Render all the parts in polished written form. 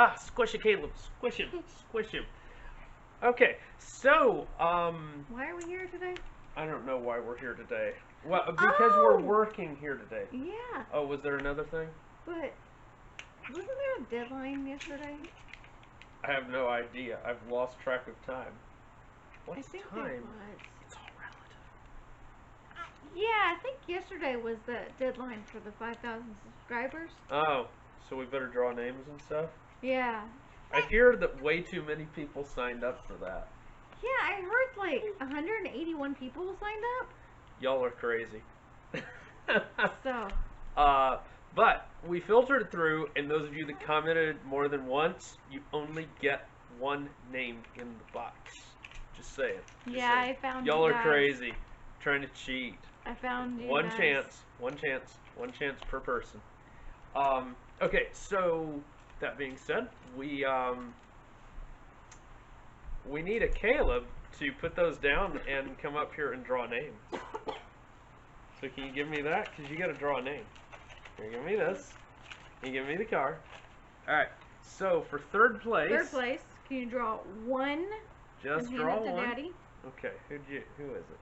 Ah, squish it, Caleb. Squish him. Squish him. Okay, so, Why are we here today? I don't know why we're here today. Well, because we're Oh! working here today. Yeah, Oh, was there another thing? but wasn't there a deadline yesterday? I have no idea. I've lost track of time. I What's think time? there was. It's all relative. Yeah, I think yesterday was the deadline for the 5,000 subscribers. Oh, so we better draw names and stuff? Yeah. I hear that way too many people signed up for that. Yeah, I heard like 181 people signed up. Y'all are crazy. So. But we filtered it through, and those of you that commented more than once, you only get one name in the box. Just saying. Just Yeah, saying. I found Y'all you are guys. crazy. Trying to cheat. I found you One guys. chance. One chance per person. Okay, so that being said, we need a Caleb to put those down and come up here and draw names. So can you give me that? Because you got to draw a name. Here, give me this. You give me the card. Alright, so for third place. Third place. Can you draw one? Just and draw hand it to one. Daddy? Okay, who is it?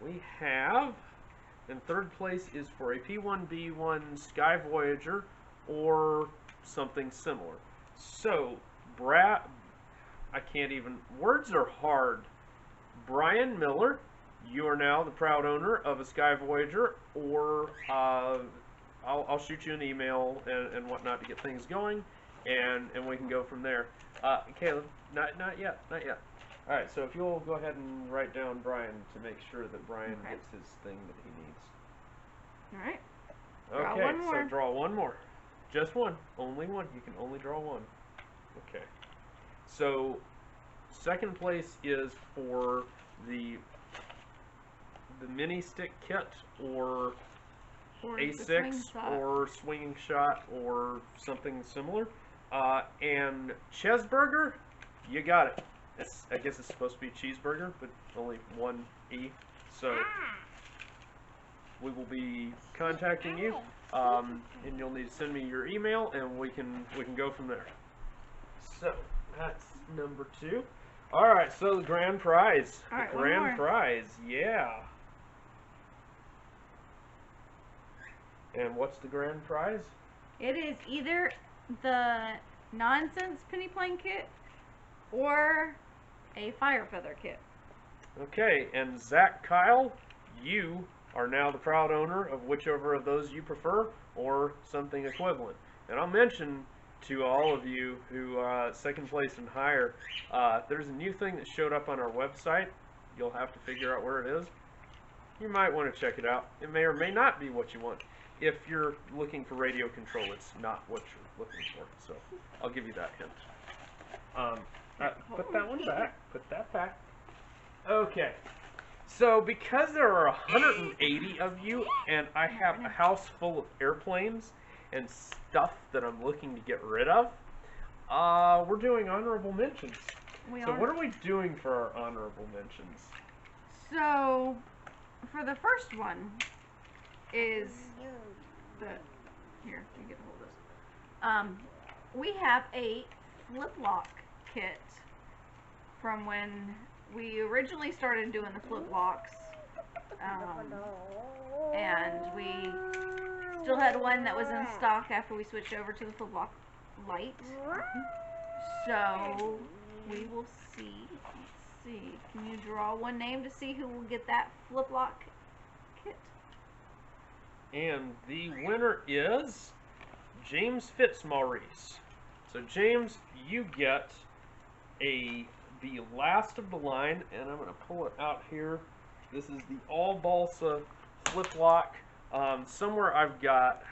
We have, and third place is for a P1B1 Sky Voyager or something similar. So, I can't even, words are hard. Brian Miller, you are now the proud owner of a Sky Voyager, or I'll shoot you an email and whatnot to get things going, and we can go from there. Caleb, not yet. All right, so if you'll go ahead and write down Brian to make sure that Brian gets his thing that he needs. All right. Draw Okay, one more. so draw one more. Just one. Only one. You can only draw one. Okay. So, second place is for the mini stick kit, or A6, or swinging shot, or something similar. And Chesburger, you got it. I guess it's supposed to be cheeseburger, but only one E. So we will be contacting you, and you'll need to send me your email, and we can go from there. So that's number 2. All right, so the grand prize. All right, the one grand more. prize, yeah. And what's the grand prize? It is either the Nonsense Penny Plane kit or a Fire Feather kit. Okay, and Zach Kyle, you are now the proud owner of whichever of those you prefer, or something equivalent. And I'll mention to all of you who second place and higher, there's a new thing that showed up on our website. You'll have to figure out where it is. You might want to check it out. It may or may not be what you want. If you're looking for radio control, it's not what you're looking for. So I'll give you that hint. Put that one back. Put that back. Okay. So because there are 180 of you, and I have a house full of airplanes and stuff that I'm looking to get rid of, we're doing honorable mentions. So what are we doing for our honorable mentions? So for the first one is here, you get a hold of this. We have a flip lock kit from when we originally started doing the flip locks, and we still had one that was in stock after we switched over to the flip lock light. So we will see. Let's see. Can you draw one name to see who will get that flip lock kit? And the winner is James Fitzmaurice. So James, you get the last of the line, and I'm going to pull it out here. This is the all balsa flip lock. Somewhere I've got,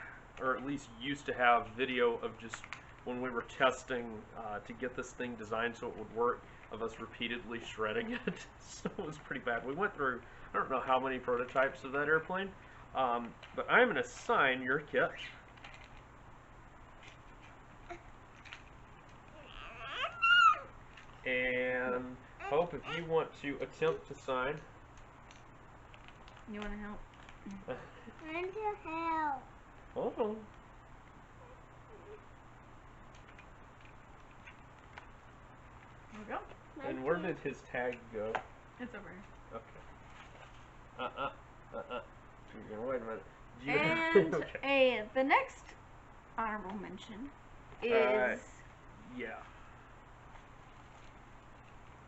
or at least used to have, video of just when we were testing to get this thing designed so it would work, of us repeatedly shredding it. So it was pretty bad. We went through, I don't know how many prototypes of that airplane, but I'm going to sign your kit. And Hope, if you want to attempt to sign. You want to help? I want to help. Hold on. And where did his tag go? It's over here. Okay. Wait a minute. Do you And okay. the next honorable mention is Yeah.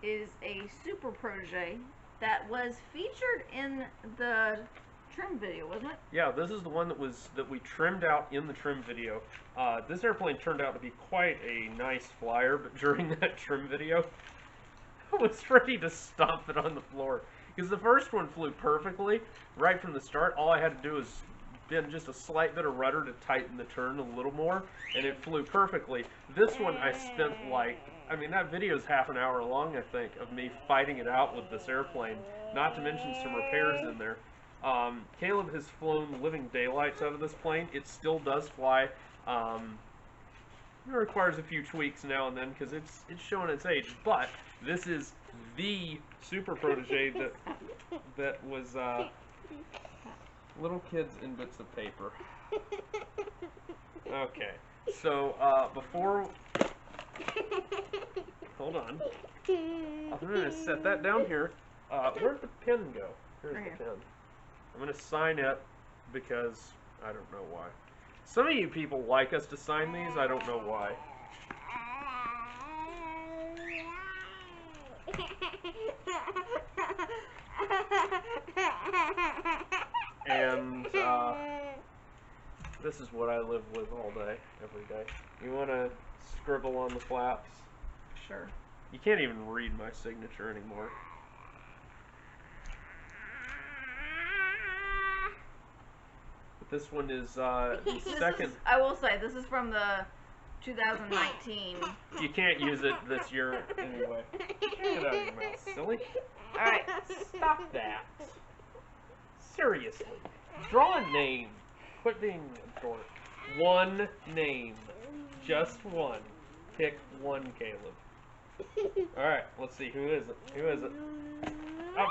is a super protege that was featured in the trim video, wasn't it? Yeah, this is the one that we trimmed out in the trim video. This airplane turned out to be quite a nice flyer, but during that trim video, I was ready to stomp it on the floor. Because the first one flew perfectly right from the start. All I had to do was bend just a slight bit of rudder to tighten the turn a little more, and it flew perfectly. This one I spent that video is half an hour long, I think, of me fighting it out with this airplane, not to mention some repairs in there. Caleb has flown the living daylights out of this plane. It still does fly. It requires a few tweaks now and then because it's showing its age, but this is the super protege that was little kids in bits of paper. Okay, so before, hold on, I'm gonna set that down here. Where'd the pen go? Here's Right the here. pen. I'm gonna sign it because I don't know why. Some of you people like us to sign these. I don't know why. And this is what I live with all day, every day. You want to scribble on the flaps? Sure. You can't even read my signature anymore. But this one is the second. I will say, this is from the 2019. You can't use it this year anyway. Get out of your mouth, silly. Alright. Stop that. Seriously. Draw a name. Quit being a dork. One name. Just one. Pick one, Caleb. Alright, let's see. Who is it? Who is it? Oh.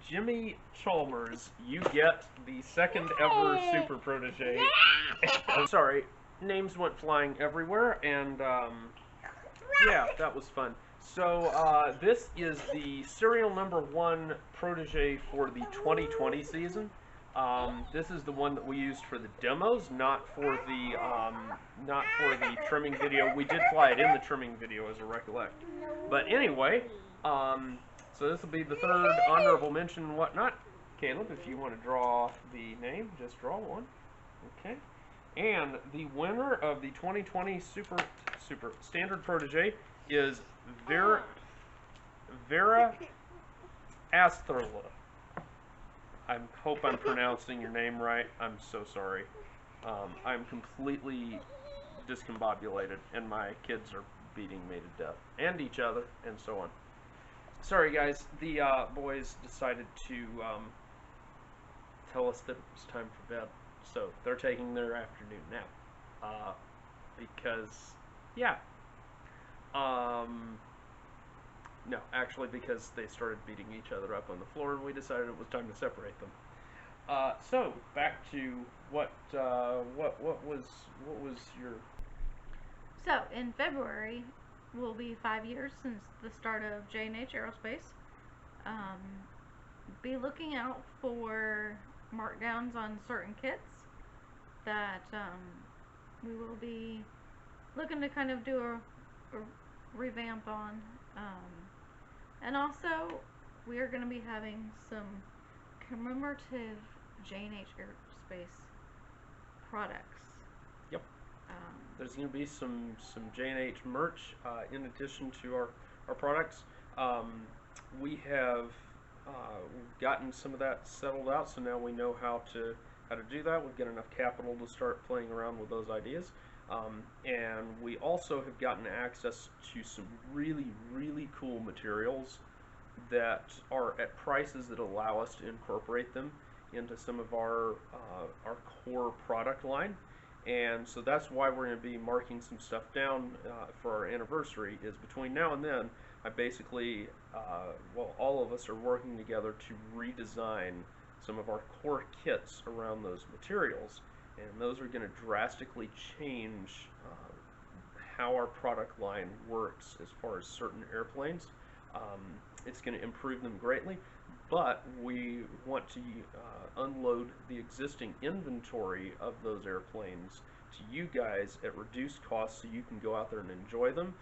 Jimmy Chalmers, you get the second ever super protege. I'm sorry, names went flying everywhere, and yeah, that was fun. So this is the serial number 1 protege for the 2020 season. This is the one that we used for the demos, not for the trimming video. We did fly it in the trimming video, as I recollect. But anyway, so this will be the third honorable mention and whatnot. Caleb, if you want to draw the name, just draw one. Okay. And the winner of the 2020 Super Standard Protege is Vera Astherla. I hope I'm pronouncing your name right. I'm so sorry. I'm completely discombobulated, and my kids are beating me to death, and each other, and so on. Sorry, guys. The boys decided to tell us that it was time for bed, so they're taking their afternoon nap. Because, yeah. No, actually, because they started beating each other up on the floor, and we decided it was time to separate them. So back to what was your? So in February will be 5 years since the start of J&H Aerospace. Be looking out for markdowns on certain kits that we will be looking to kind of do a revamp on. And also, we are going to be having some commemorative J&H Aerospace products. Yep. There's going to be some J&H merch in addition to our products. We have gotten some of that settled out, so now we know how to do that. We've got enough capital to start playing around with those ideas. And we also have gotten access to some really, really cool materials that are at prices that allow us to incorporate them into some of our core product line. And so that's why we're going to be marking some stuff down for our anniversary. Is between now and then, I basically, all of us are working together to redesign some of our core kits around those materials. And those are going to drastically change how our product line works as far as certain airplanes. It's going to improve them greatly, but we want to unload the existing inventory of those airplanes to you guys at reduced cost so you can go out there and enjoy them.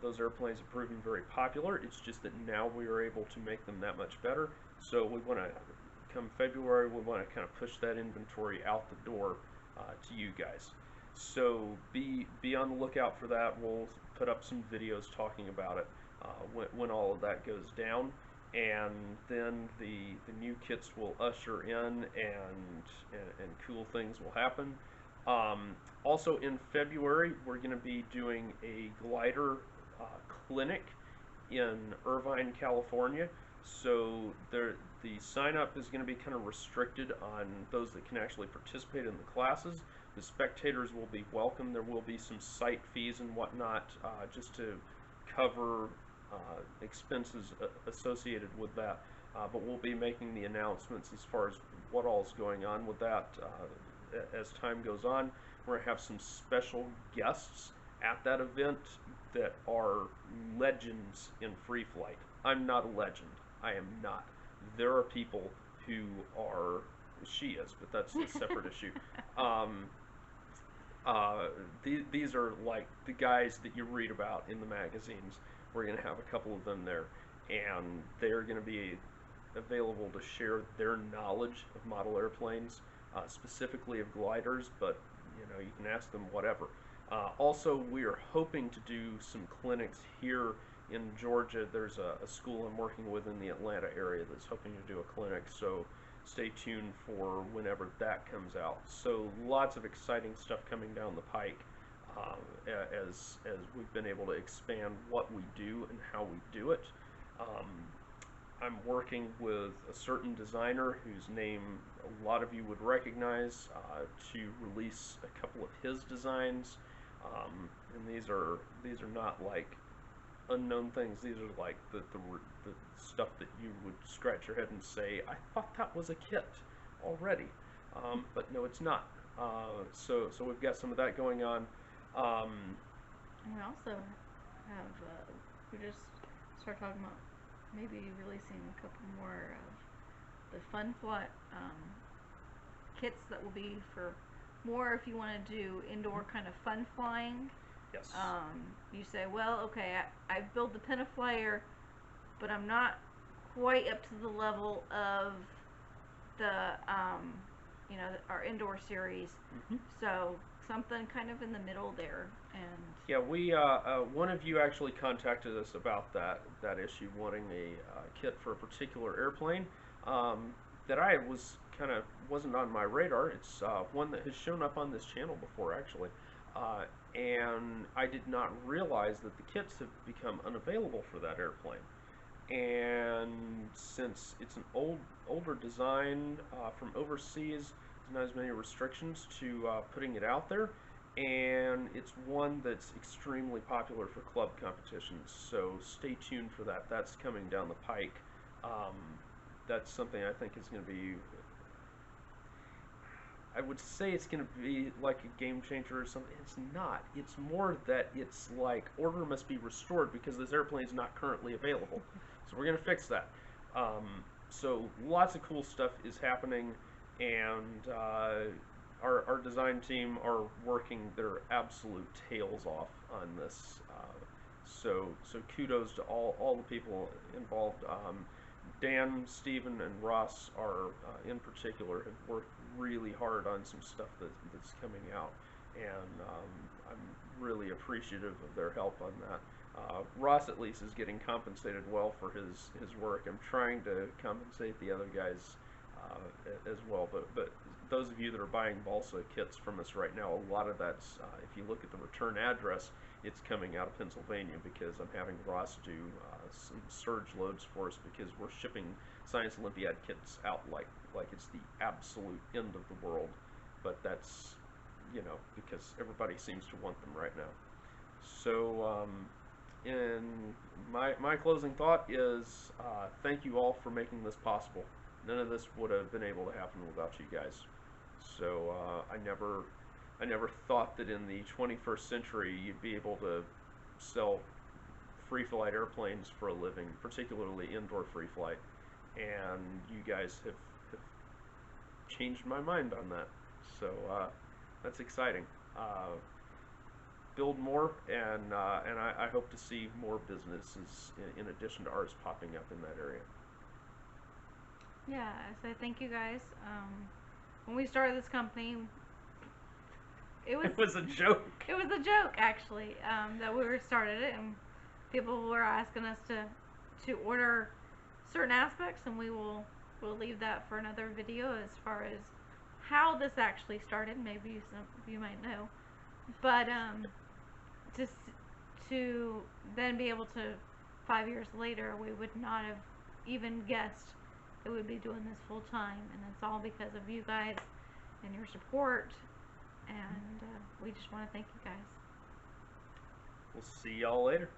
Those airplanes have proven very popular. It's just that now we are able to make them that much better. So we want to, come February, we want to kind of push that inventory out the door to you guys. So be on the lookout for that. We'll put up some videos talking about it when all of that goes down, and then the new kits will usher in, and cool things will happen. Also in February, we're going to be doing a glider clinic in Irvine, California. So the sign up is going to be kind of restricted on those that can actually participate in the classes. The spectators will be welcome. There will be some site fees and whatnot just to cover expenses associated with that. But we'll be making the announcements as far as what all is going on with that as time goes on. We're going to have some special guests at that event that are legends in free flight. I'm not a legend. I am not. There are people who are, she is, but that's a separate issue. These are like the guys that you read about in the magazines. We're going to have a couple of them there, and they're going to be available to share their knowledge of model airplanes, specifically of gliders, but you know, you can ask them whatever. Also, we are hoping to do some clinics here in Georgia. There's a school I'm working with in the Atlanta area that's hoping to do a clinic, so stay tuned for whenever that comes out. So lots of exciting stuff coming down the pike as we've been able to expand what we do and how we do it. I'm working with a certain designer whose name a lot of you would recognize to release a couple of his designs, and these are not like unknown things. These are like the stuff that you would scratch your head and say, I thought that was a kit already, but no, it's not. So we've got some of that going on. We also have, we just started talking about maybe releasing a couple more of the Fun Flight kits that will be for more if you want to do indoor kind of fun flying. Yes. You say, well, okay, I built the Pinaflyer, but I'm not quite up to the level of the, you know, our indoor series. Mm-hmm. So something kind of in the middle there. And yeah, we one of you actually contacted us about that issue, wanting a kit for a particular airplane that I wasn't on my radar. It's one that has shown up on this channel before, actually. And I did not realize that the kits have become unavailable for that airplane. And since it's an older design from overseas, there's not as many restrictions to putting it out there, and it's one that's extremely popular for club competitions. So stay tuned for that. That's coming down the pike. That's something I think is going to be, I would say it's going to be like a game changer or something. It's not. It's more that it's like order must be restored because this airplane is not currently available. So we're going to fix that. So lots of cool stuff is happening, and our design team are working their absolute tails off on this. So kudos to all the people involved. Dan, Stephen, and Ross are in particular have worked really hard on some stuff that's coming out, and I'm really appreciative of their help on that. Ross at least is getting compensated well for his work. I'm trying to compensate the other guys as well, but those of you that are buying balsa kits from us right now, a lot of that's, if you look at the return address, it's coming out of Pennsylvania because I'm having Ross do some surge loads for us because we're shipping Science Olympiad kits out like it's the absolute end of the world. But that's, you know, because everybody seems to want them right now. So and my closing thought is thank you all for making this possible. None of this would have been able to happen without you guys. So I never I never thought that in the 21st century you'd be able to sell free flight airplanes for a living, particularly indoor free flight. And you guys have changed my mind on that. So that's exciting. Build more, and I hope to see more businesses in addition to ours popping up in that area. Yeah, so thank you guys. When we started this company, it was It was a joke. it was a joke actually, that we were started it, and people were asking us to order certain aspects, and we'll leave that for another video as far as how this actually started. Maybe some of you might know, but just to then be able to 5 years later, we would not have even guessed that we'd be doing this full time, and it's all because of you guys and your support, and we just want to thank you guys. We'll see y'all later.